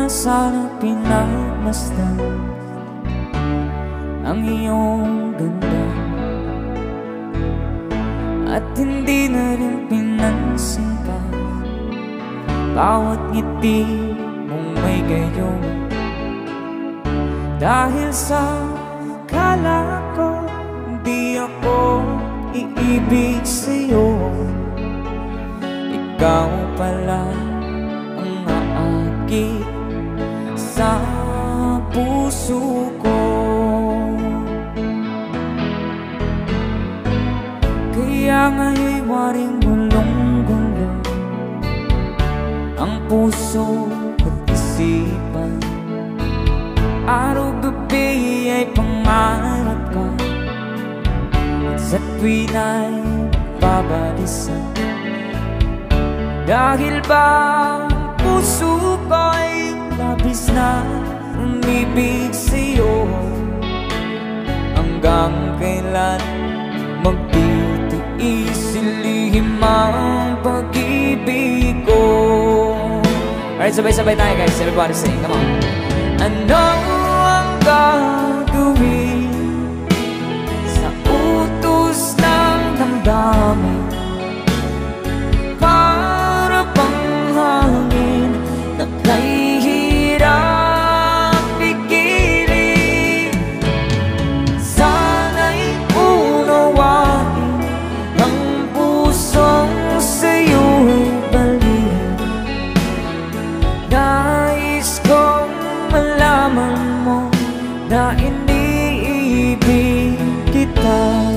sana pinagmasdan ang iyong ganda, at hindi na rin pinansin pa bawat ngiti mong may gayon. Dahil sa kala ko di ako iibig sa'yo, ikaw pala ang aakit sa puso ko. Kaya nga'y waring gulong-gulo ang puso at isipan. Araw-gabi ay pangarap ka, at sa tuwin ay babalisan. Dahil ba ang puso ko'y labis na umibig sa'yo, hanggang kailan magtitiis ilihim ang pag-ibig ko. Alright, sabay-sabay tayo guys, everybody sing, come on. Ano ang gagawin sa utos ng damdamin? Para bang hangin na kay hirap pigilin. Sana'y unawain ang pusong sa'yo'y balik. Nais kong malaman mo na iniibig kita.